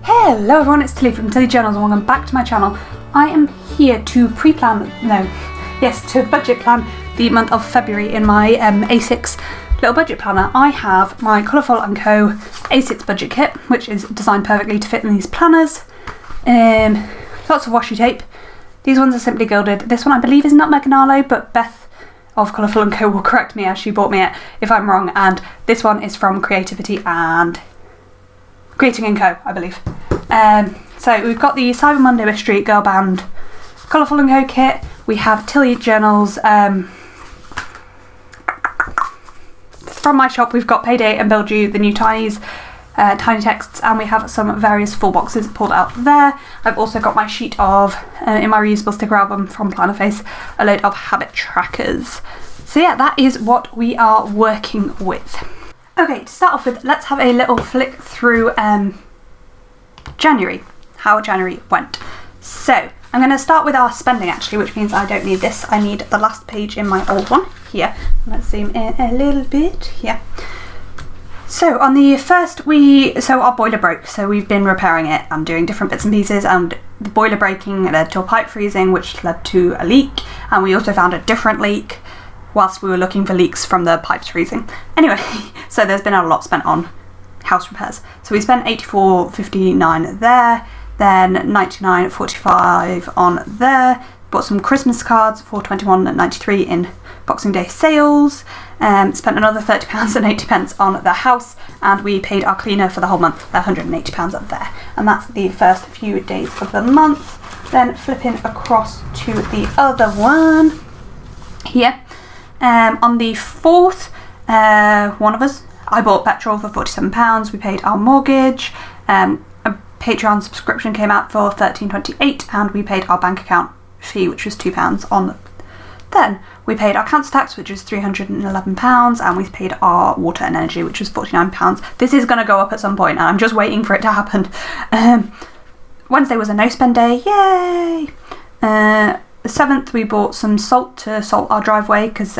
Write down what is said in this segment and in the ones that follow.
Hello everyone, it's Tilly from Tilly Journals and welcome back to my channel. I am here to budget plan the month of February in my A6 little budget planner. I have my Colourful & Co A6 budget kit, which is designed perfectly to fit in these planners. Lots of washi tape. These ones are simply gilded. This one I believe is nutmeg and aloe, but Beth of Colourful & Co will correct me as she bought me it if I'm wrong, and this one is from Creativity and Creating & Co, I believe. So we've got the Cyber Monday with Street Girl Band Colourful & Co kit. We have Tilly Journals. From my shop we've got Payday and Build You, the new Tiny texts, and we have some various full boxes pulled out there. I've also got my sheet of, in my reusable sticker album from Plannerface, a load of habit trackers. So yeah, that is what we are working with. Okay, to start off with, let's have a little flick through January, how January went. So, I'm going to start with our spending actually, which means I don't need this. I need the last page in my old one, here. Let's zoom in a little bit, here. So, on the first, our boiler broke, so we've been repairing it and doing different bits and pieces, and the boiler breaking led to a pipe freezing, which led to a leak, and we also found a different leak whilst we were looking for leaks from the pipes freezing. Anyway, so there's been a lot spent on house repairs. So we spent £84.59 there, then £99.45 on there, bought some Christmas cards for £21.93 in Boxing Day sales, spent another £30.80 on the house, and we paid our cleaner for the whole month, £180 up there. And that's the first few days of the month. Then flipping across to the other one here. On the 4th, one of us, I bought petrol for £47, we paid our mortgage, a Patreon subscription came out for £13.28, and we paid our bank account fee, which was £2 on. Then we paid our council tax, which was £311, and we paid our water and energy, which was £49. This is going to go up at some point, and I'm just waiting for it to happen. Wednesday was a no-spend day, yay! The 7th we bought some salt to salt our driveway because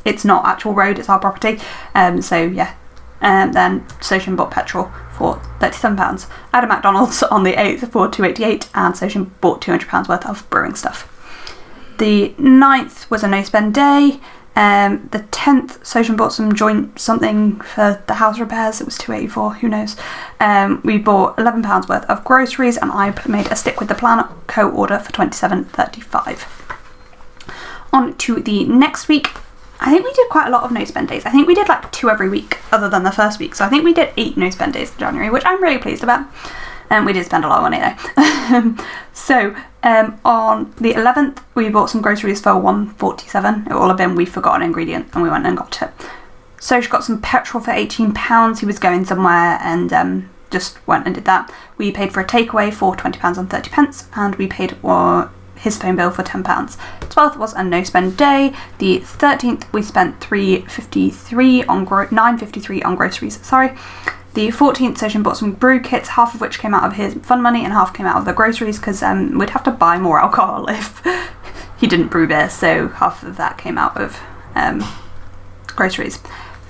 it's not actual road, it's our property. So yeah. Then Soshin bought petrol for £37. I had a McDonald's on the 8th for £2.88, and Soshin bought £200 worth of brewing stuff. The 9th was a no spend day. The 10th, Soshin bought some joint something for the house repairs. It was £2.84, who knows. We bought £11 worth of groceries, and I made a stick with the Planner Co order for £27.35. On to the next week. I think we did quite a lot of no spend days. I think we did like 2 every week other than the first week. So I think we did 8 no spend days in January, which I'm really pleased about. We did spend a lot of money though. So on the 11th we bought some groceries for £1.47. It will have been we forgot an ingredient and we went and got it. So she got some petrol for £18. He was going somewhere and just went and did that. We paid for a takeaway for £20.30, and we paid his phone bill for £10. 12th was a no spend day. The 13th we spent £9.53 on groceries. Sorry. The 14th, Soshin bought some brew kits, half of which came out of his fun money and half came out of the groceries, because we'd have to buy more alcohol if he didn't brew beer, so half of that came out of groceries.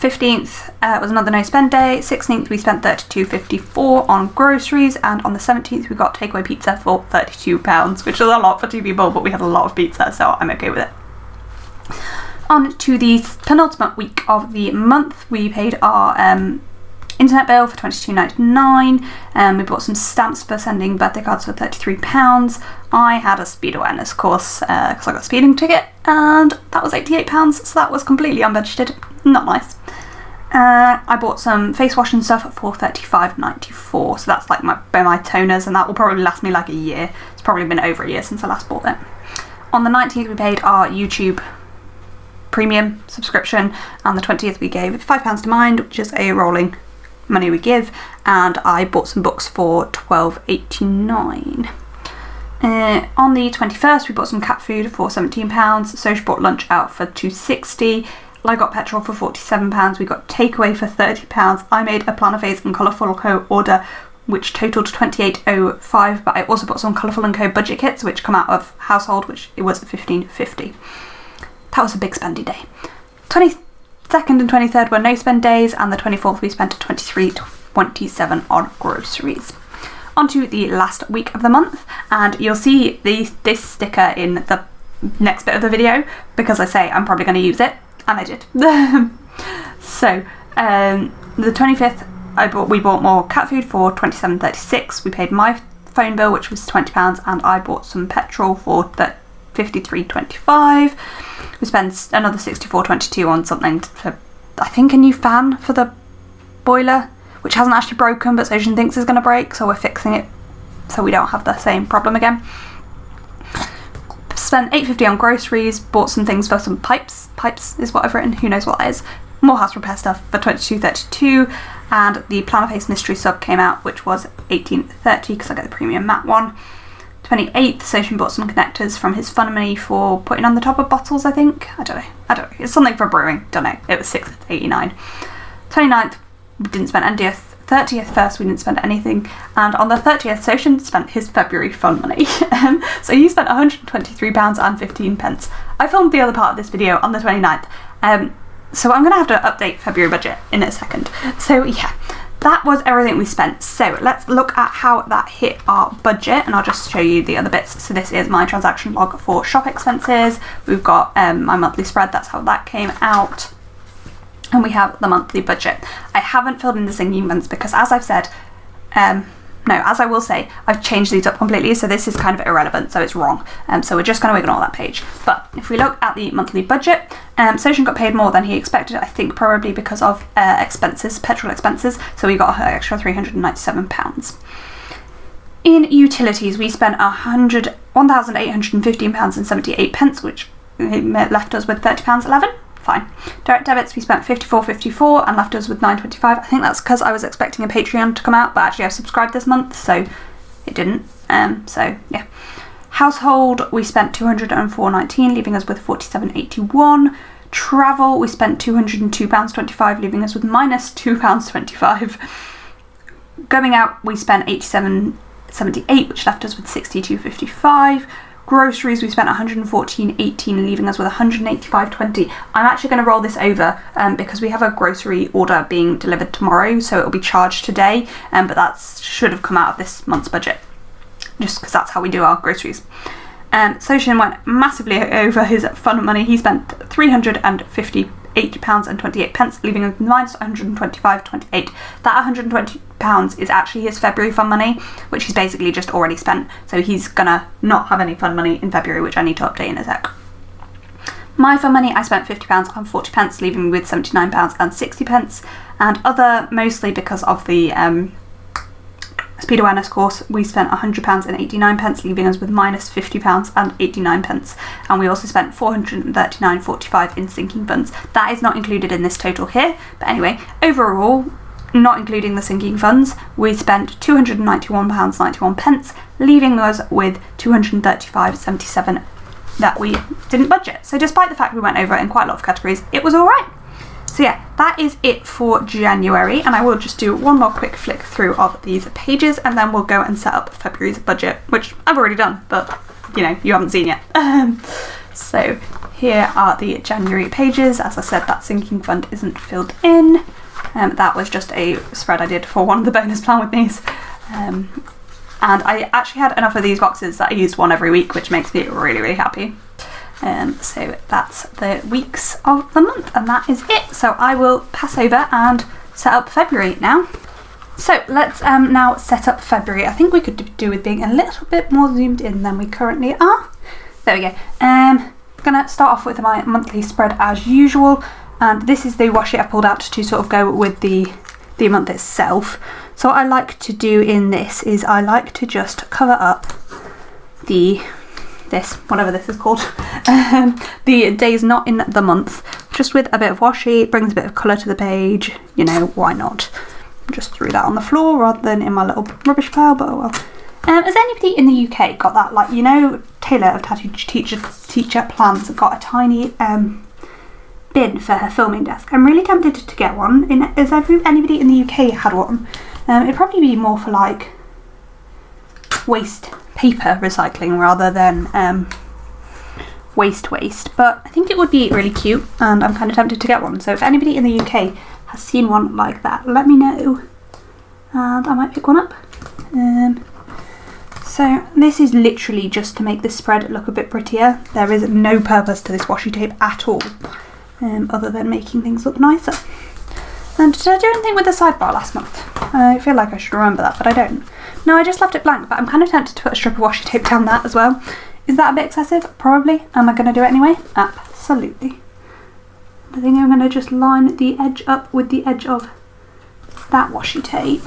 15th was another no spend day. 16th we spent £32.54 on groceries, and on the 17th we got takeaway pizza for £32, which is a lot for 2 people, but we had a lot of pizza, so I'm okay with it. On to the penultimate week of the month, we paid our internet bill for £22.99. We bought some stamps for sending birthday cards for £33. I had a speed awareness course because I got a speeding ticket, and that was £88, so that was completely unbudgeted. Not nice. I bought some face wash and stuff for £35.94, so that's like my toners, and that will probably last me like a year. It's probably been over a year since I last bought it. On the 19th we paid our YouTube premium subscription, and the 20th we gave £5 to Mind, which is a rolling money we give, and I bought some books for £12.89. On the 21st we bought some cat food for £17, so she bought lunch out for £2.60. I got petrol for £47, we got takeaway for £30. I made a Plannerface and Colourful Co order, which totaled £28.05, but I also bought some Colourful Co budget kits, which come out of household, which it was £15.50. That was a big spendy day. 22nd and 23rd were no spend days, and the 24th we spent £23.27 on groceries. onto the last week of the month, and you'll see this sticker in the next bit of the video because I say I'm probably going to use it, and I did. So the 25th we bought more cat food for £27.36. We paid my phone bill, which was £20, and I bought some petrol for £53.25. We spent another £64.22 on something for, I think, a new fan for the boiler, which hasn't actually broken but Sojin thinks is going to break, so we're fixing it so we don't have the same problem again. Spent £8.50 on groceries, bought some things for some pipes is what I've written, who knows what that is, more house repair stuff for £22.32, and the Planner Face Mystery Sub came out, which was £18.30 because I get the premium matte one. 28th, Sojin bought some connectors from his fun money for putting on the top of bottles, I think. I don't know. It's something for brewing, don't know. It was £6.89. 29th, we didn't spend any. 30th first, we didn't spend anything, and on the 30th, Sojin spent his February fun money. So he spent £123.15. I filmed the other part of this video on the 29th, so I'm going to have to update February budget in a second. So yeah, that was everything we spent. So let's look at how that hit our budget, and I'll just show you the other bits. So this is my transaction log for shop expenses. We've got my monthly spread, that's how that came out. And we have the monthly budget. I haven't filled in the singing months because, as I've said, as I will say, I've changed these up completely, so this is kind of irrelevant, so it's wrong. So we're just going to ignore that page. But if we look at the monthly budget, Sojin got paid more than he expected, I think probably because of expenses, petrol expenses, so we got an extra £397. In utilities, we spent £1,815.78, which left us with £30.11. Fine. Direct debits, we spent £54.54 and left us with £9.25. I think that's because I was expecting a Patreon to come out, but actually I've subscribed this month, so it didn't. So yeah. Household, we spent £204.19, leaving us with £47.81. Travel, we spent £202.25, leaving us with minus £2.25. Going out, we spent £87.78, which left us with £62.55. Groceries, we spent £114.18, leaving us with £185.20. I'm actually going to roll this over because we have a grocery order being delivered tomorrow, so it'll be charged today, but that should have come out of this month's budget, just because that's how we do our groceries. Sojin went massively over his fun money. He spent £358.28, leaving us minus £125.28. That £120 is actually his February fun money, which he's basically just already spent, so he's gonna not have any fun money in February, which I need to update in a sec. My fun money, I spent £50.40, leaving me with £79.60, and other, mostly because of the speed awareness course, we spent £100.89, leaving us with minus £50.89, and we also spent £439.45 in sinking funds. That is not included in this total here, but anyway, overall, not including the sinking funds, we spent £291.91, leaving us with £235.77 that we didn't budget. So despite the fact we went over in quite a lot of categories, it was alright. So yeah, that is it for January, and I will just do one more quick flick through of these pages, and then we'll go and set up February's budget, which I've already done, but you know, you haven't seen yet. So here are the January pages. As I said, that sinking fund isn't filled in. That was just a spread I did for one of the bonus plan with me's. And I actually had enough of these boxes that I used one every week, which makes me really, really happy. So that's the weeks of the month, and that is it. So I will pass over and set up February now. So let's now set up February. I think we could do with being a little bit more zoomed in than we currently are. There we go. I'm gonna start off with my monthly spread as usual, and this is the washi I pulled out to sort of go with the month itself. So what I like to do in this is I like to just cover up whatever this is called, the days not in the month, just with a bit of washi. It brings a bit of colour to the page, you know, why not? Just threw that on the floor rather than in my little rubbish pile, but oh well. Has anybody in the UK got that, like, you know, Taylor of Tattoo Teacher Plans got a tiny bin for her filming desk? I'm really tempted to get one. Has anybody in the UK had one? It'd probably be more for like waste paper recycling rather than waste, but I think it would be really cute, and I'm kind of tempted to get one. So if anybody in the UK has seen one like that, let me know, and I might pick one up. this is literally just to make this spread look a bit prettier. There is no purpose to this washi tape at all, other than making things look nicer. And did I do anything with the sidebar last month? I feel like I should remember that, but I don't. No, I just left it blank, but I'm kind of tempted to put a strip of washi tape down that as well. Is that a bit excessive? Probably. Am I going to do it anyway? Absolutely. I think I'm going to just line the edge up with the edge of that washi tape.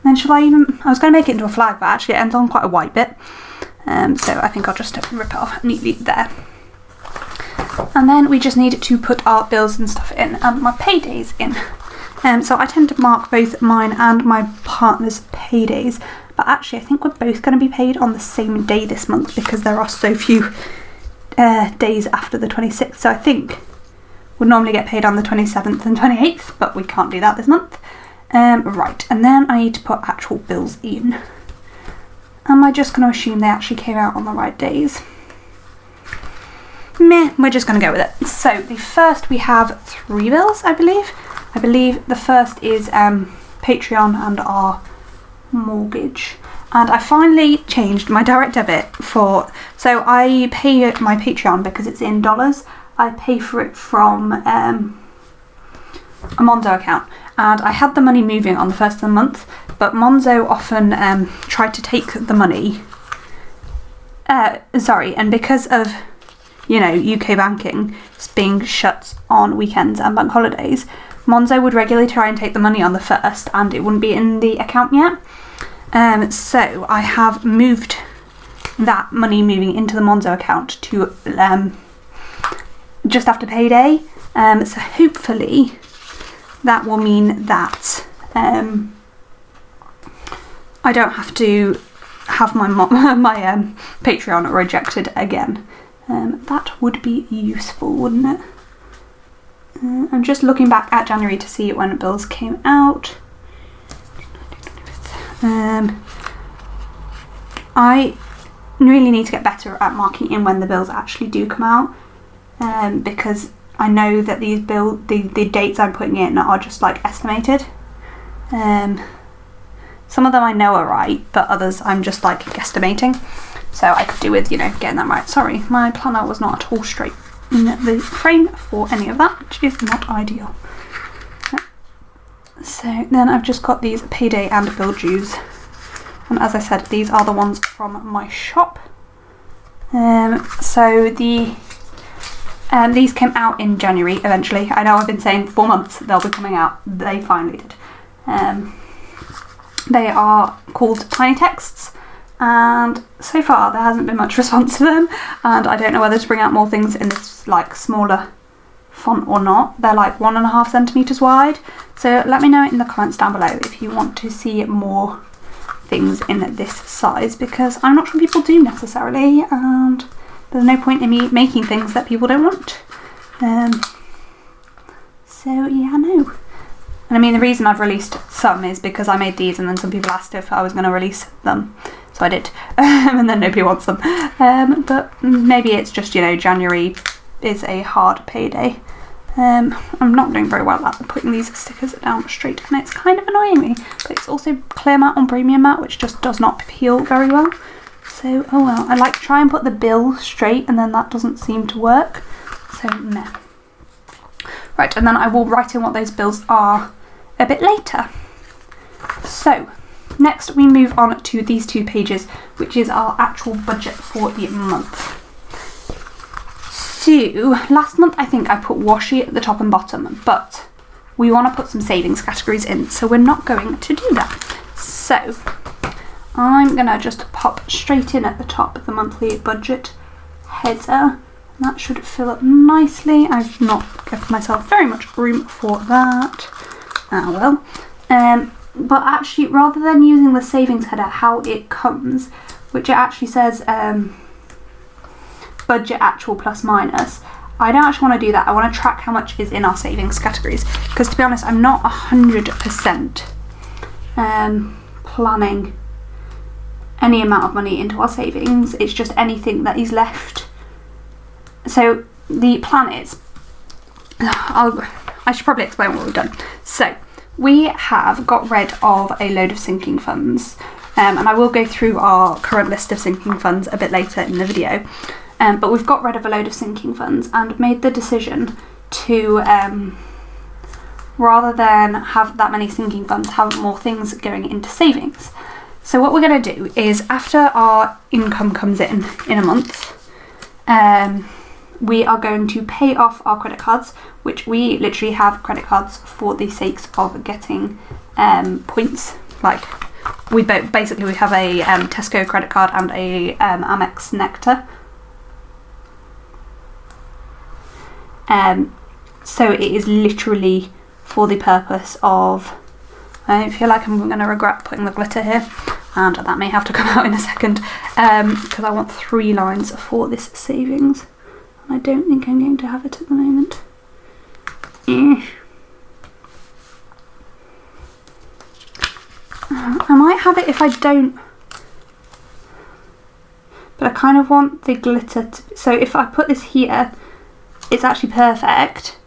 Then shall I even... I was going to make it into a flag, but actually it ends on quite a white bit. So I think I'll just rip it off neatly there. And then we just need to put our bills and stuff in, and my paydays in. So I tend to mark both mine and my partner's paydays, but actually I think we're both going to be paid on the same day this month because there are so few days after the 26th. So I think we'd normally get paid on the 27th and 28th, but we can't do that this month. Right, and then I need to put actual bills in. Am I just going to assume they actually came out on the right days? Meh, we're just going to go with it. So the first, we have 3 bills, I believe. I believe the first is Patreon and our mortgage. And I finally changed my direct debit for... So I pay my Patreon because it's in dollars. I pay for it from a Monzo account. And I had the money moving on the first of the month, but Monzo often tried to take the money. And because of, you know, UK banking being shut on weekends and bank holidays, Monzo would regularly try and take the money on the 1st and it wouldn't be in the account yet. So I have moved that money moving into the Monzo account to just after payday. So hopefully that will mean that I don't have to have my Patreon rejected again. That would be useful, wouldn't it? I'm just looking back at January to see when bills came out. I really need to get better at marking in when the bills actually do come out, because I know that these the dates I'm putting in are just like estimated. Some of them I know are right, but others I'm just like guesstimating. So I could do with, you know, getting that right. Sorry, my planner was not at all straight in the frame for any of that, which is not ideal. So then I've just got these payday and bill dues. And as I said, these are the ones from my shop. So these came out in January eventually. I know I've been saying 4 months they'll be coming out. They finally did. They are called Tiny Texts, and so far there hasn't been much response to them, and I don't know whether to bring out more things in this like smaller font or not. They're like 1.5 centimeters wide, so let me know in the comments down below if you want to see more things in this size, because I'm not sure people do necessarily, and there's no point in me making things that people don't want. So yeah, no. And I mean, the reason I've released some is because I made these and then some people asked if I was going to release them. So I did. And then nobody wants them. But maybe it's just, you know, January is a hard payday. I'm not doing very well at putting these stickers down straight, and it's kind of annoying me. But it's also clear matte on premium matte, which just does not peel very well. So, oh well. I like to try and put the bill straight, and then that doesn't seem to work. So, meh. Right, and then I will write in what those bills are a bit later. So, next we move on to these 2 pages, which is our actual budget for the month. So, last month I think I put washi at the top and bottom, but we want to put some savings categories in, so we're not going to do that. So, I'm going to just pop straight in at the top the monthly budget header. That should fill up nicely. I've not given myself very much room for that. Ah well. But actually, rather than using the savings header, how it comes, which it actually says budget actual plus minus, I don't actually want to do that. I want to track how much is in our savings categories, because to be honest, I'm not 100% planning any amount of money into our savings. It's just anything that is left. So the plan is, I should probably explain what we've done. So we have got rid of a load of sinking funds. and I will go through our current list of sinking funds a bit later in the video. But we've got rid of a load of sinking funds and made the decision to, rather than have that many sinking funds, have more things going into savings. So what we're going to do is, after our income comes in a month, we are going to pay off our credit cards, which we literally have credit cards for the sakes of getting points. Like, we basically we have a Tesco credit card and a Amex Nectar. So it is literally for the purpose of, I don't feel like I'm going to regret putting the glitter here, and that may have to come out in a second, because I want 3 lines for this savings, and I don't think I'm going to have it at the moment. I might have it if I don't, but I kind of want the glitter to, so if I put this here, it's actually perfect,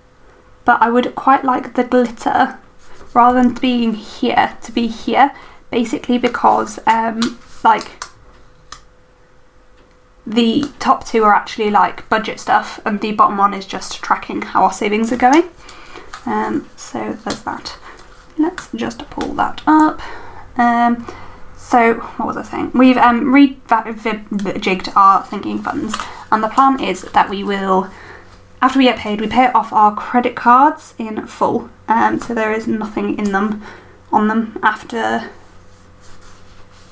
but I would quite like the glitter, rather than being here, to be here, basically because like the top 2 are actually like budget stuff and the bottom one is just tracking how our savings are going. So there's that. Let's just pull that up. So what was I saying? We've rejigged our sinking funds, and the plan is that we will, after we get paid, we pay it off our credit cards in full. So there is nothing in them, on them after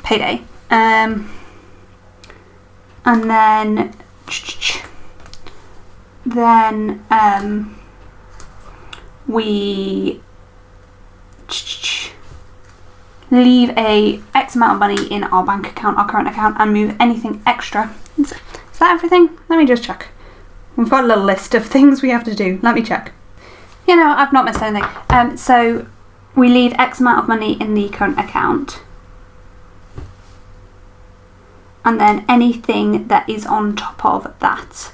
payday. And then we leave a X amount of money in our bank account, our current account, and move anything extra. Is that everything? Let me just check. We've got a little list of things we have to do. Let me check. You know, I've not missed anything. So we leave X amount of money in the current account, and then anything that is on top of that,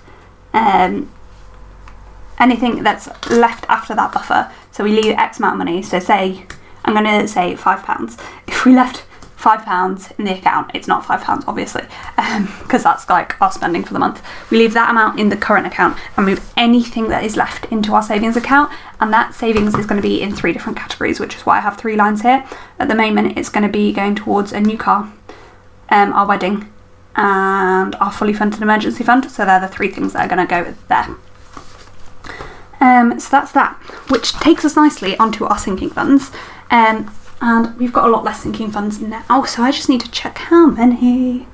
anything that's left after that buffer. So we leave X amount of money. So say, I'm going to say £5. If we left £5 in the account, it's not £5 obviously, because that's like our spending for the month. We leave that amount in the current account and move anything that is left into our savings account, and that savings is going to be in 3 different categories, which is why I have 3 lines here. At the moment it's going to be going towards a new car, our wedding, and our fully funded emergency fund. So they're the 3 things that are going to go there. So that's that, which takes us nicely onto our sinking funds. And we've got a lot less sinking funds now, so I just need to check how many.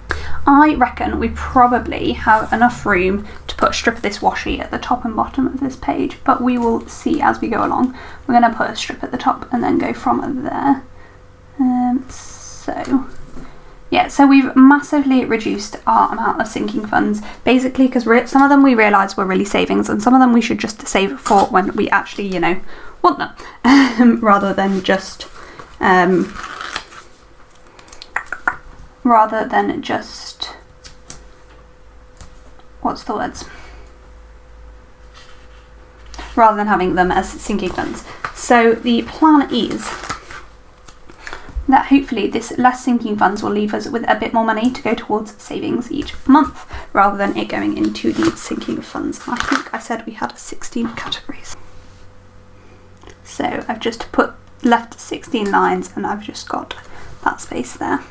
I reckon we probably have enough room to put a strip of this washi at the top and bottom of this page, but we will see as we go along. We're going to put a strip at the top and then go from there. So we've massively reduced our amount of sinking funds, basically because some of them we realised were really savings, and some of them we should just save for when we actually, you know, want them, rather than just what's the words? Rather than having them as sinking funds. So the plan is that hopefully this less sinking funds will leave us with a bit more money to go towards savings each month, rather than it going into the sinking funds. I think I said we had 16 categories. So I've just left 16 lines, and I've just got that space there.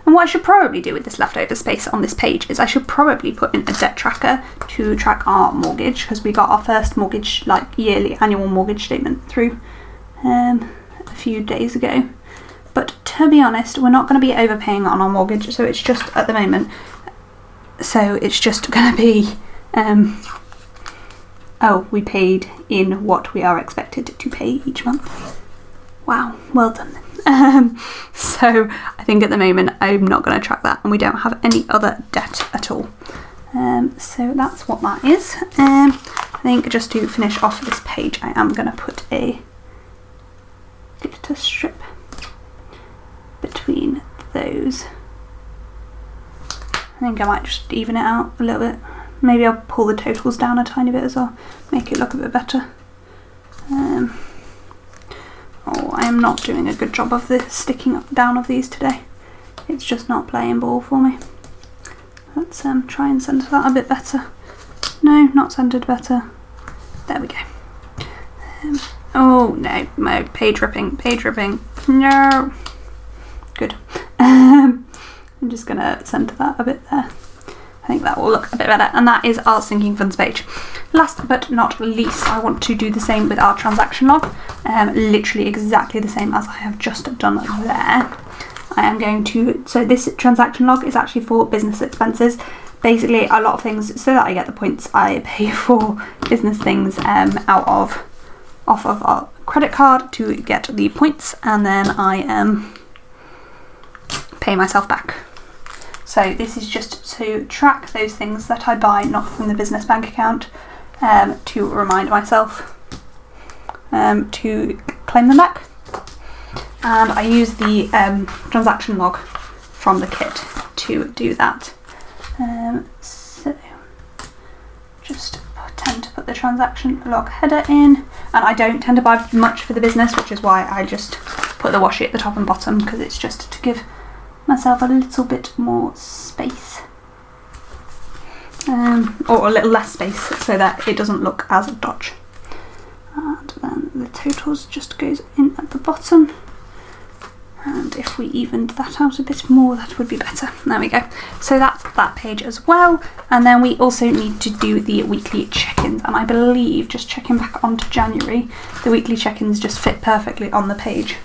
And what I should probably do with this leftover space on this page is I should probably put in a debt tracker to track our mortgage, because we got our first mortgage, like yearly annual mortgage statement through a few days ago. But to be honest, we're not going to be overpaying on our mortgage, so it's just at the moment. So it's just going to be, we paid in what we are expected to pay each month. Wow, well done. So I think at the moment I'm not going to track that, and we don't have any other debt at all. So that's what that is. I think just to finish off this page, I am going to put a glitter strip between those. I think I might just even it out a little bit. Maybe I'll pull the totals down a tiny bit as well, make it look a bit better. I am not doing a good job of the sticking down of these today. It it's just not playing ball for me. Let's try and center that a bit better. No, not centered better. There we go. Oh no, no, page ripping, no. Good. I'm just gonna center that a bit there. I think that will look a bit better, and that is our sinking funds page. Last but not least, I want to do the same with our transaction log, literally exactly the same as I have just done there. I am going to, so this transaction log is actually for business expenses. Basically a lot of things, so that I get the points, I pay for business things off of our credit card to get the points, and then I pay myself back. So this is just to track those things that I buy not from the business bank account, to remind myself to claim them back. And I use the transaction log from the kit to do that. So just tend to put the transaction log header in, and I don't tend to buy much for the business, which is why I just put the washi at the top and bottom, because it's just to give myself a little bit more space, or a little less space, so that it doesn't look as a dodge. And then the totals just goes in at the bottom, and if we evened that out a bit more, that would be better. There we go. So that's that page as well. And then we also need to do the weekly check-ins, and I believe, just checking back onto January, the weekly check-ins just fit perfectly on the page.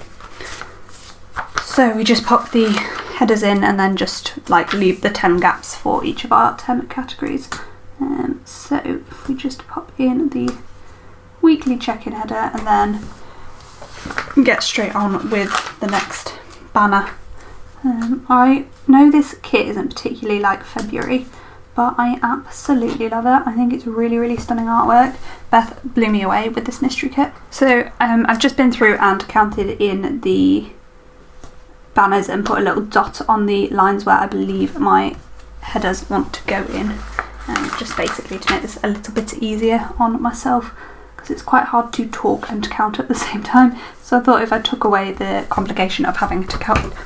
So we just pop the headers in and then just like leave the 10 gaps for each of our 10 categories. So if we just pop in the weekly check-in header and then get straight on with the next banner. I know this kit isn't particularly like February, but I absolutely love it. I think it's really, really stunning artwork. Beth blew me away with this mystery kit. So I've just been through and counted in the banners and put a little dot on the lines where I believe my headers want to go in, just basically to make this a little bit easier on myself, because it's quite hard to talk and count at the same time. So I thought if I took away the complication of having to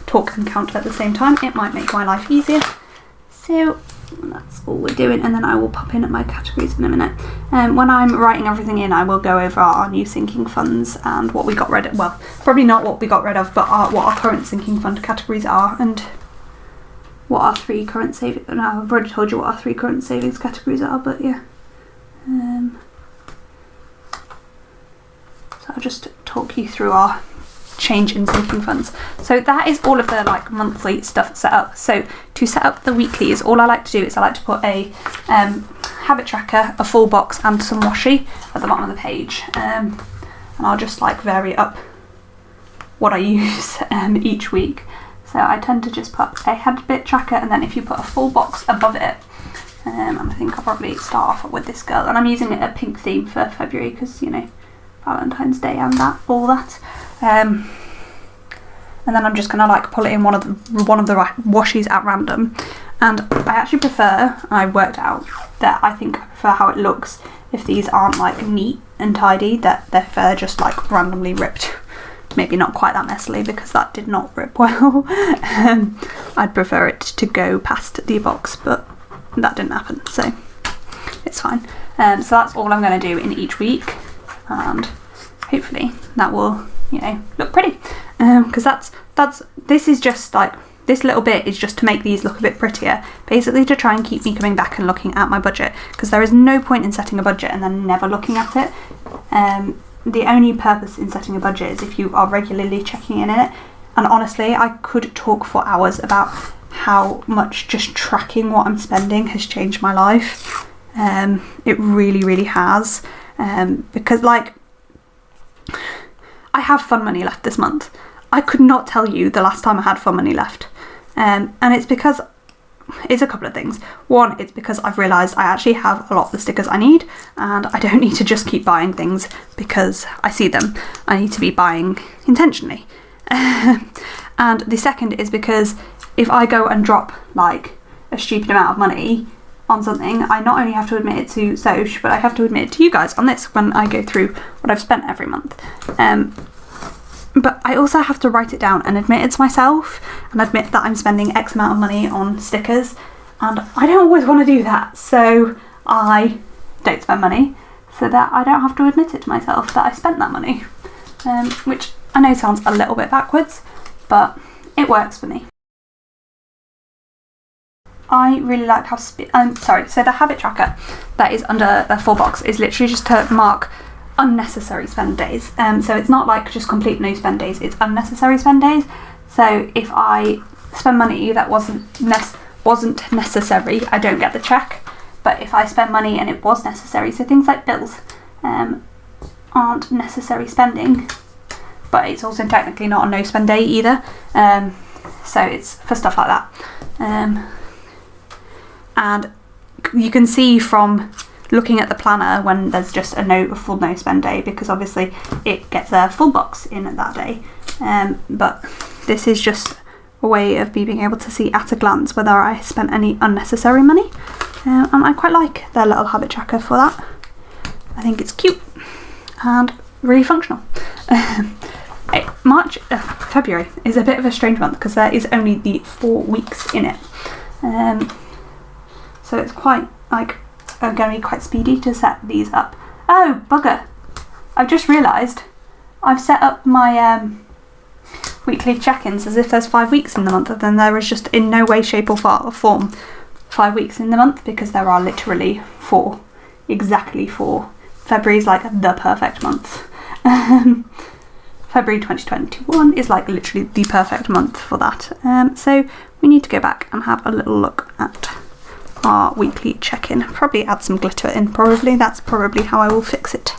talk and count at the same time, it might make my life easier. So that's all we're doing, and then I will pop in at my categories in a minute. When I'm writing everything in, I will go over our new sinking funds and what we got rid of. Well, probably not what we got rid of, but what our current sinking fund categories are, and what our 3 current savings. No, I've already told you what our 3 current savings categories are, but yeah. So I'll just talk you through our change in sinking funds. So that is all of the like monthly stuff set up. So to set up the weeklies, all I like to do is I like to put a habit tracker, a full box and some washi at the bottom of the page, and I'll just like vary up what I use each week. So I tend to just put a habit tracker, and then if you put a full box above it, and I think I'll probably start off with this girl, and I'm using a pink theme for February because, you know, Valentine's Day and all that. And then I'm just gonna like pull it in one of the washies at random. And I actually prefer, I worked out that I think I prefer how it looks if these aren't like neat and tidy, that they're just like randomly ripped. Maybe not quite that messily, because that did not rip well. I'd prefer it to go past the box, but that didn't happen, so it's fine. So that's all I'm going to do in each week, and hopefully that will, you know, look pretty. Because this is just like, this little bit is just to make these look a bit prettier, basically to try and keep me coming back and looking at my budget, because there is no point in setting a budget and then never looking at it. The only purpose in setting a budget is if you are regularly checking in it. And honestly, I could talk for hours about how much just tracking what I'm spending has changed my life. It really, really has. Because like, I have fun money left this month. I could not tell you the last time I had fun money left. And it's because, it's a couple of things. One, it's because I've realised I actually have a lot of the stickers I need, and I don't need to just keep buying things because I see them. I need to be buying intentionally. And the second is because if I go and drop like a stupid amount of money on something, I not only have to admit it to Soch, but I have to admit it to you guys on this when I go through what I've spent every month. but I also have to write it down and admit it to myself and admit that I'm spending X amount of money on stickers, and I don't always want to do that, so I don't spend money so that I don't have to admit it to myself that I spent that money, which I know sounds a little bit backwards, but it works for me. I really like how so the habit tracker that is under the full box is literally just to mark unnecessary spend days. So it's not like just complete no spend days, it's unnecessary spend days. So if I spend money that wasn't necessary, I don't get the check. But if I spend money and it was necessary, so things like bills aren't necessary spending, but it's also technically not a no spend day either. So it's for stuff like that. And you can see from looking at the planner when there's just a full no spend day, because obviously it gets a full box in that day. But this is just a way of me being able to see at a glance whether I spent any unnecessary money. And I quite like their little habit tracker for that. I think it's cute and really functional. February is a bit of a strange month because there is only the 4 weeks in it. So it's quite like going to be quite speedy to set these up. Oh bugger! I've just realised I've set up my weekly check-ins as if there's 5 weeks in the month, and then there is just in no way, shape or form 5 weeks in the month, because there are literally 4, exactly 4. February's like the perfect month. February 2021 is like literally the perfect month for that. So we need to go back and have a little look at our weekly check-in. Probably add some glitter in, probably. That's probably how I will fix it.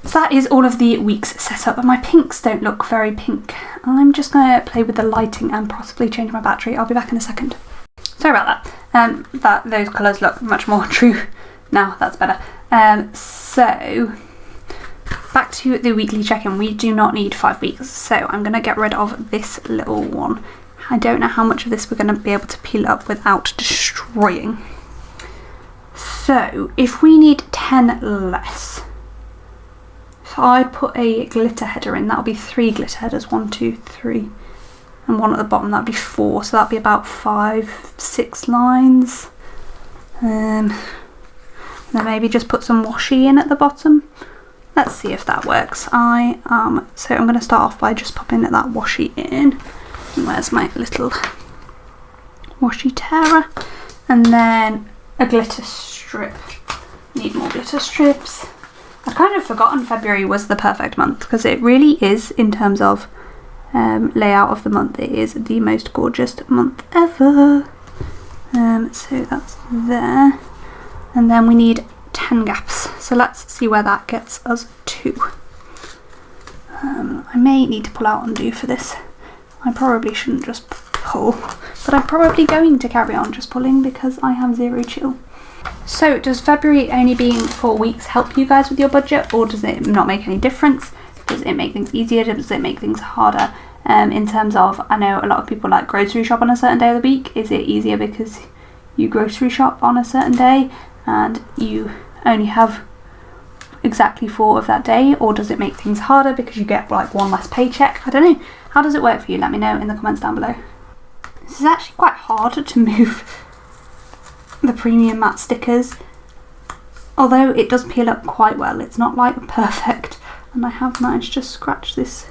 So that is all of the weeks set up, and my pinks don't look very pink. I'm just going to play with the lighting and possibly change my battery. I'll be back in a second. Sorry about that. Those colours look much more true now. That's better. So back to the weekly check-in. We do not need 5 weeks, so I'm going to get rid of this little one. I don't know how much of this we're going to be able to peel up without destroying. So if we need 10 less, if I put a glitter header in, that'll be 3 glitter headers, 1, 2, 3, and 1 at the bottom, that'll be 4, so that'll be about 5, 6 lines. And then maybe just put some washi in at the bottom. Let's see if that works. So I'm going to start off by just popping that washi in. And where's my little washi tearer? And then a glitter strip. Need more glitter strips. I've kind of forgotten February was the perfect month, because it really is, in terms of layout of the month. It is the most gorgeous month ever. So that's there. And then we need 10 gaps. So let's see where that gets us to. I may need to pull out undo for this. I probably shouldn't just pull, but I'm probably going to carry on just pulling because I have 0 chill. So does February only being 4 weeks help you guys with your budget, or does it not make any difference? Does it make things easier? Does it make things harder? In terms of, I know a lot of people like grocery shop on a certain day of the week. Is it easier because you grocery shop on a certain day and you only have exactly 4 of that day, or does it make things harder because you get like 1 less paycheck? I don't know. How does it work for you? Let me know in the comments down below. This is actually quite hard to move the premium matte stickers, although it does peel up quite well. It's not like perfect, and I have managed to scratch this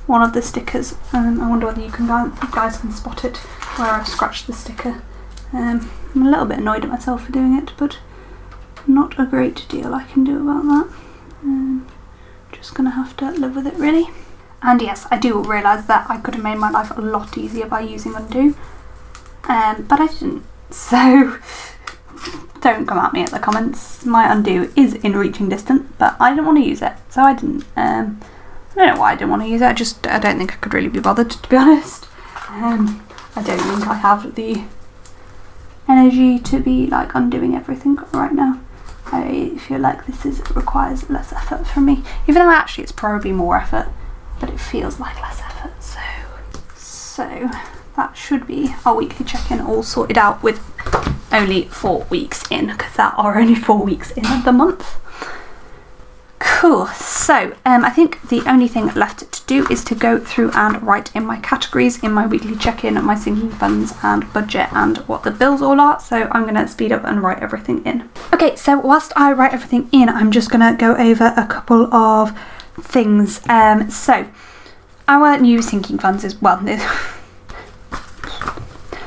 one of the stickers. I wonder whether you guys can spot it where I've scratched the sticker. I'm a little bit annoyed at myself for doing it, but not a great deal I can do about that. Just gonna have to live with it, really. And yes, I do realise that I could have made my life a lot easier by using undo, but I didn't. So don't come at me at the comments. My undo is in reaching distance, but I didn't want to use it, so I didn't. I don't know why I didn't want to use it. I don't think I could really be bothered, to be honest. I don't think I have the energy to be like undoing everything right now. I feel like requires less effort from me, even though actually it's probably more effort, but it feels like less effort. So that should be our weekly check-in all sorted out with only 4 weeks in, because there are only 4 weeks in the month. Cool, so I think the only thing left to do is to go through and write in my categories in my weekly check-in, my sinking funds and budget and what the bills all are. So I'm going to speed up and write everything in. Okay, so whilst I write everything in, I'm just going to go over a couple of things. So our new sinking funds is, well,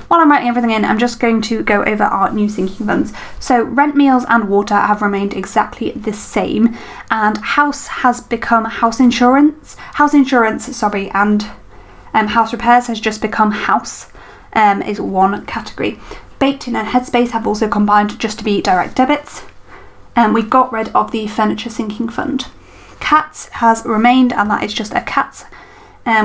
while I'm writing everything in, I'm just going to go over our new sinking funds. So rent, meals and water have remained exactly the same, and house has become house insurance, and house repairs has just become house, is one category. Baked In and Headspace have also combined just to be direct debits. We got rid of the furniture sinking fund. Cats has remained, and that is just a cat.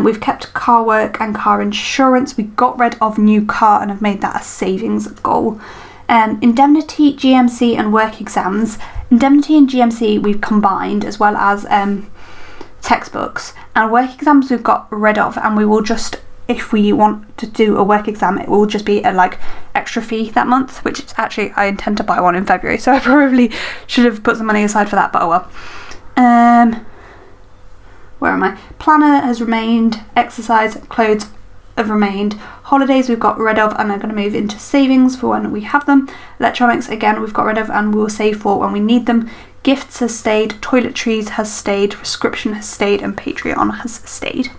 We've kept car work and car insurance. We got rid of new car and have made that a savings goal. Indemnity, GMC and work exams. Indemnity and GMC we've combined, as well as textbooks. And work exams we've got rid of, and we will just, if we want to do a work exam, it will just be a like extra fee that month, which is actually, I intend to buy one in February, so I probably should have put some money aside for that, but oh well. Where am I? Planner has remained. Exercise, clothes have remained. Holidays we've got rid of and are going to move into savings for when we have them. Electronics, again, we've got rid of and we'll save for when we need them. Gifts has stayed. Toiletries has stayed. Prescription has stayed. And Patreon has stayed.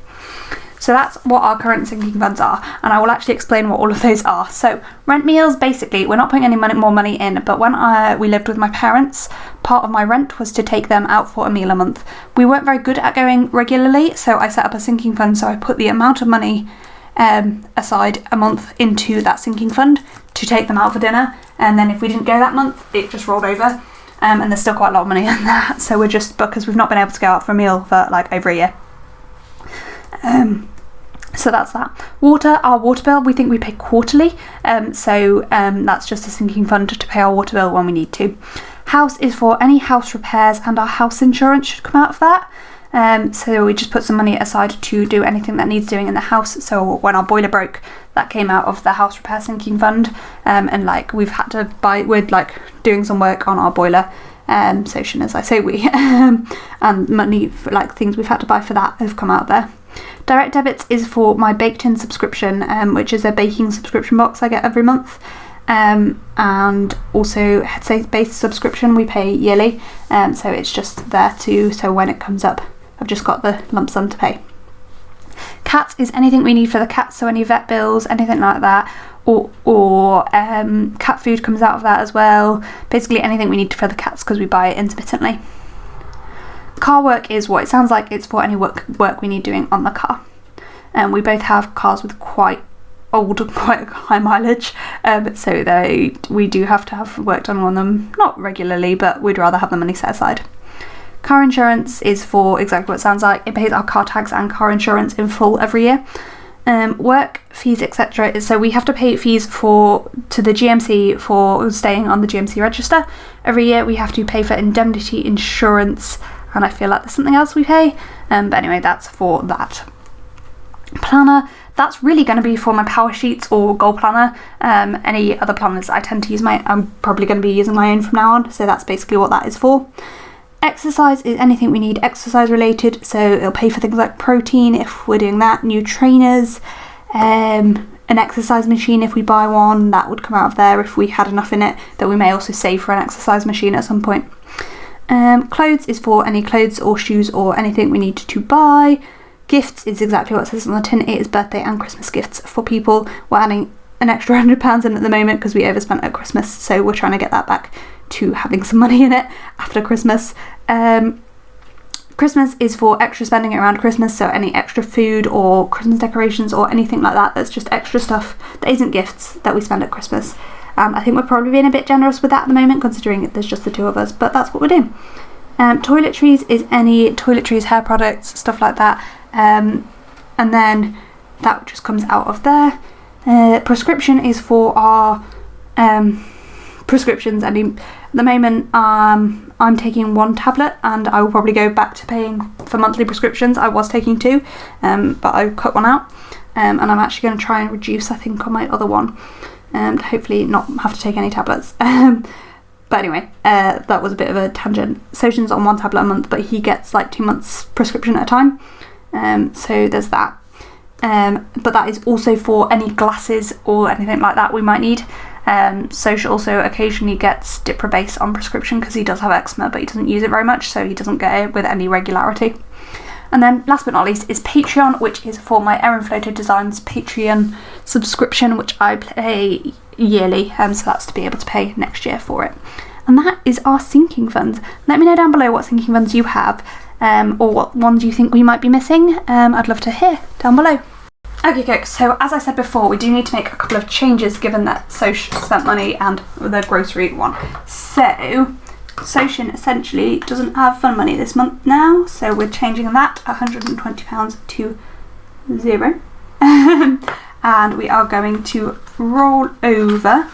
So that's what our current sinking funds are, and I will actually explain what all of those are. So rent, meals, basically we're not putting any more money in, but when we lived with my parents, part of my rent was to take them out for a meal a month. We weren't very good at going regularly, so I set up a sinking fund, so I put the amount of money aside a month into that sinking fund to take them out for dinner, and then if we didn't go that month, it just rolled over, and there's still quite a lot of money in that, so we're just, because we've not been able to go out for a meal for like over a year. So that's that. Water, our water bill, we think we pay quarterly, so that's just a sinking fund to pay our water bill when we need to. House is for any house repairs, and our house insurance should come out of that. So we just put some money aside to do anything that needs doing in the house. So when our boiler broke, that came out of the house repair sinking fund, and like we've had to buy, we're like doing some work on our boiler, so shouldn't as I say we, and money for like things we've had to buy for that have come out there. Direct debits is for my Baked In subscription, which is a baking subscription box I get every month, and also Headspace subscription we pay yearly, so it's just there too, so when it comes up I've just got the lump sum to pay. Cats is anything we need for the cats, so any vet bills, anything like that, or cat food comes out of that as well, basically anything we need for the cats because we buy it intermittently. Car work is what it sounds like, it's for any work we need doing on the car. We both have cars with quite old, quite high mileage, so we do have to have work done on them, not regularly, but we'd rather have the money set aside. Car insurance is for exactly what it sounds like, it pays our car tags and car insurance in full every year. Work, fees, etc. So we have to pay fees to the GMC for staying on the GMC register. Every year we have to pay for indemnity insurance, and I feel like there's something else we pay, but anyway, that's for that. Planner, that's really going to be for my power sheets or goal planner. Any other planners I tend to use I'm probably going to be using my own from now on, so that's basically what that is for. Exercise is anything we need exercise related, so it'll pay for things like protein if we're doing that, new trainers, an exercise machine if we buy one, that would come out of there if we had enough in it, that we may also save for an exercise machine at some point. Clothes is for any clothes or shoes or anything we need to buy. Gifts is exactly what it says on the tin, it is birthday and Christmas gifts for people. We're adding an extra £100 in at the moment because we overspent at Christmas, so we're trying to get that back to having some money in it after Christmas. Christmas is for extra spending around Christmas, so any extra food or Christmas decorations or anything like that that's just extra stuff that isn't gifts that we spend at Christmas. I think we're probably being a bit generous with that at the moment, considering there's just the two of us, but that's what we're doing. Toiletries is any toiletries, hair products, stuff like that, and then that just comes out of there. Prescription is for our prescriptions, and at the moment I'm taking one tablet, and I will probably go back to paying for monthly prescriptions. I was taking two, but I cut one out, and I'm actually going to try and reduce, I think, on my other one, and hopefully not have to take any tablets. But anyway, that was a bit of a tangent. Sotion's on 1 tablet a month, but he gets like 2 months prescription at a time. So there's that. But that is also for any glasses or anything like that we might need. Soch also occasionally gets Diprobase on prescription because he does have eczema, but he doesn't use it very much, so he doesn't get it with any regularity. And then last but not least is Patreon, which is for my Erin Photo Designs Patreon subscription, which I pay yearly, so that's to be able to pay next year for it. And that is our sinking funds. Let me know down below what sinking funds you have, or what ones you think we might be missing. I'd love to hear down below. Okay folks, so as I said before, we do need to make a couple of changes given that Soch spent money and the grocery one. So Socian essentially doesn't have fun money this month now, so we're changing that £120 to 0. And we are going to roll over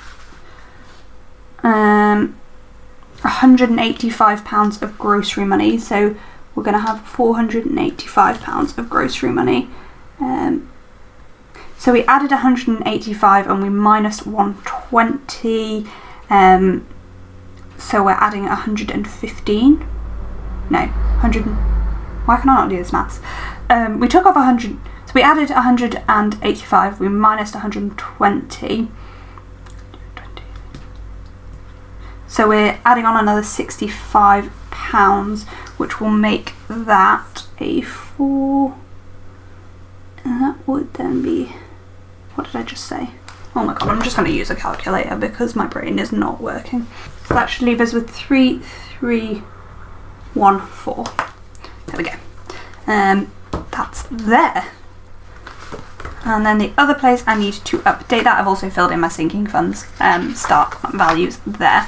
£185 of grocery money, so we're going to have £485 of grocery money. So we added 185 and we minus 120, so we're adding 115, no, 100, why can I not do this maths? We took off 100, so we added 185, we minus 120, so we're adding on another £65, which will make that a 4, and that would then be, what did I just say? Oh my god, I'm just going to use a calculator because my brain is not working. So that should leave us with 3314. There we go. That's there. And then the other place I need to update that, I've also filled in my sinking funds start values there.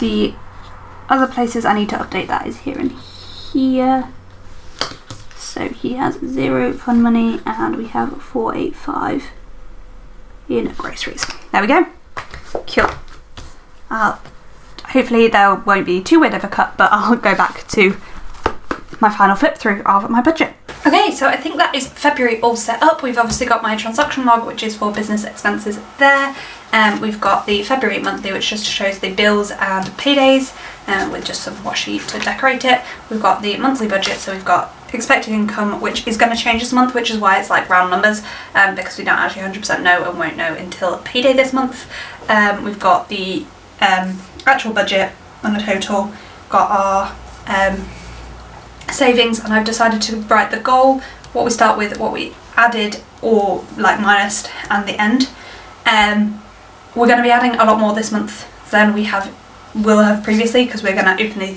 The other places I need to update that is here and here. So he has 0 fun money and we have 485 in groceries. There we go. Cool. Hopefully there won't be too weird of a cut, but I'll go back to my final flip through of my budget. Okay, so I think that is February all set up. We've obviously got my transaction log, which is for business expenses there. We've got the February monthly, which just shows the bills and paydays, with just some washi to decorate it. We've got the monthly budget, so we've got expected income, which is going to change this month, which is why it's like round numbers, because we don't actually 100% know and won't know until payday this month. We've got the actual budget and the total, got our savings, and I've decided to write the goal, what we start with, what we added or like minused, and the end. We're going to be adding a lot more this month than will have previously, because we're going to open the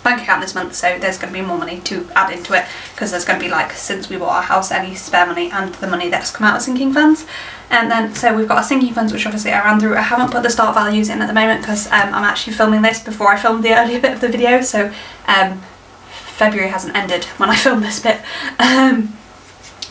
bank account this month, so there's going to be more money to add into it, because there's going to be, like, since we bought our house, any spare money and the money that's come out of sinking funds. And then so we've got our sinking funds, which obviously I ran through. I haven't put the start values in at the moment because I'm actually filming this before I filmed the earlier bit of the video, so February hasn't ended when I filmed this bit,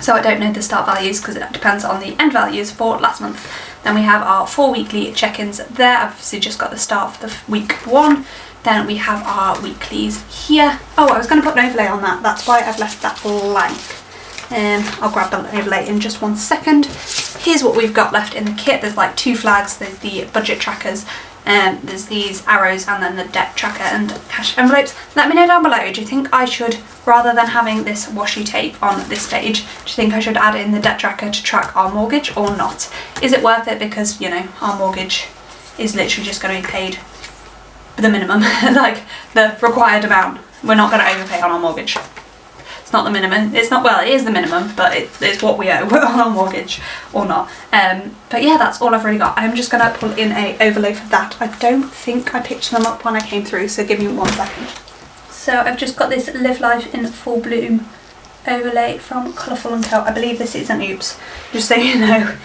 so I don't know the start values because it depends on the end values for last month. Then we have our 4 weekly check-ins there. I've obviously just got the start for the week 1. Then we have our weeklies here. Oh, I was going to put an overlay on that. That's why I've left that blank. I'll grab the overlay in just 1 second. Here's what we've got left in the kit. There's like 2 flags. There's the budget trackers. There's these arrows, and then the debt tracker and cash envelopes. Let me know down below, do you think I should, rather than having this washi tape on this page, do you think I should add in the debt tracker to track our mortgage or not? Is it worth it? Because, you know, our mortgage is literally just going to be paid the minimum, like the required amount. We're not going to overpay on our mortgage. It's not the minimum. It's not, well, it is the minimum, but it's what we owe on our mortgage or not. But yeah, that's all I've really got. I'm just going to pull in a overlay for that. I don't think I picked them up when I came through, so give me 1 second. So I've just got this Live Life in Full Bloom overlay from Colourful & Co. I believe this is an oops, just so you know,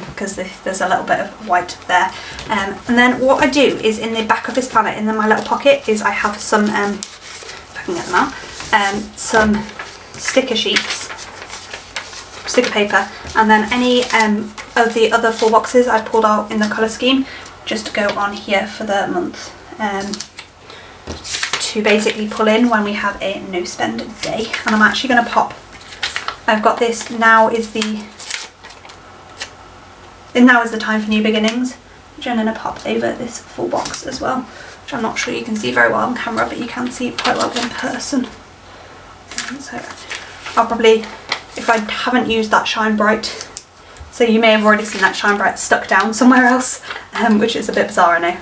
because there's a little bit of white there. And then what I do is in the back of this planner, in my little pocket, is I have some, if I can get them out, some sticker sheets, sticker paper, and then any of the other 4 boxes I pulled out in the colour scheme just go on here for the month, to basically pull in when we have a no spend day. And I'm actually going to pop, I've got this, now is the time for new beginnings, which I'm going to pop over this full box as well, which I'm not sure you can see very well on camera, but you can see quite well in person. So I'll probably, if I haven't used that Shine Bright, so you may have already seen that Shine Bright stuck down somewhere else, which is a bit bizarre, I know.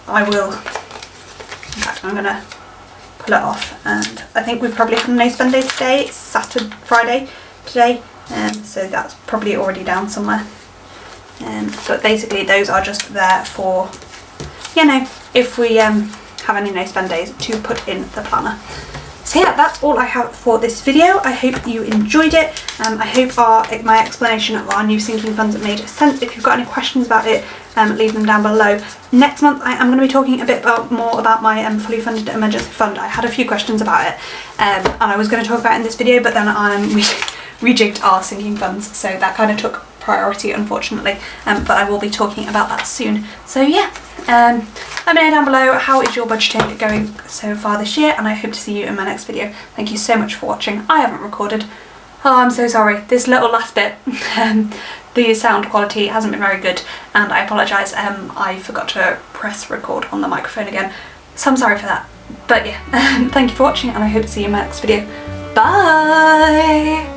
I will, in fact I'm going to pull it off, and I think we've probably had a no spend day today. It's Friday today, so that's probably already down somewhere. But basically those are just there for, you know, if we have any no spend days to put in the planner. So yeah, that's all I have for this video. I hope you enjoyed it. I hope my explanation of our new sinking funds made sense. If you've got any questions about it, leave them down below. Next month I am going to be talking a bit more about my fully funded emergency fund. I had a few questions about it, and I was going to talk about it in this video, but then we rejigged our sinking funds, so that kind of took priority, unfortunately. But I will be talking about that soon. So yeah, let me know down below, how is your budgeting going so far this year, and I hope to see you in my next video. Thank you so much for watching. I haven't recorded. Oh, I'm so sorry. This little last bit, the sound quality hasn't been very good, and I apologise. I forgot to press record on the microphone again, so I'm sorry for that. But yeah, thank you for watching, and I hope to see you in my next video. Bye!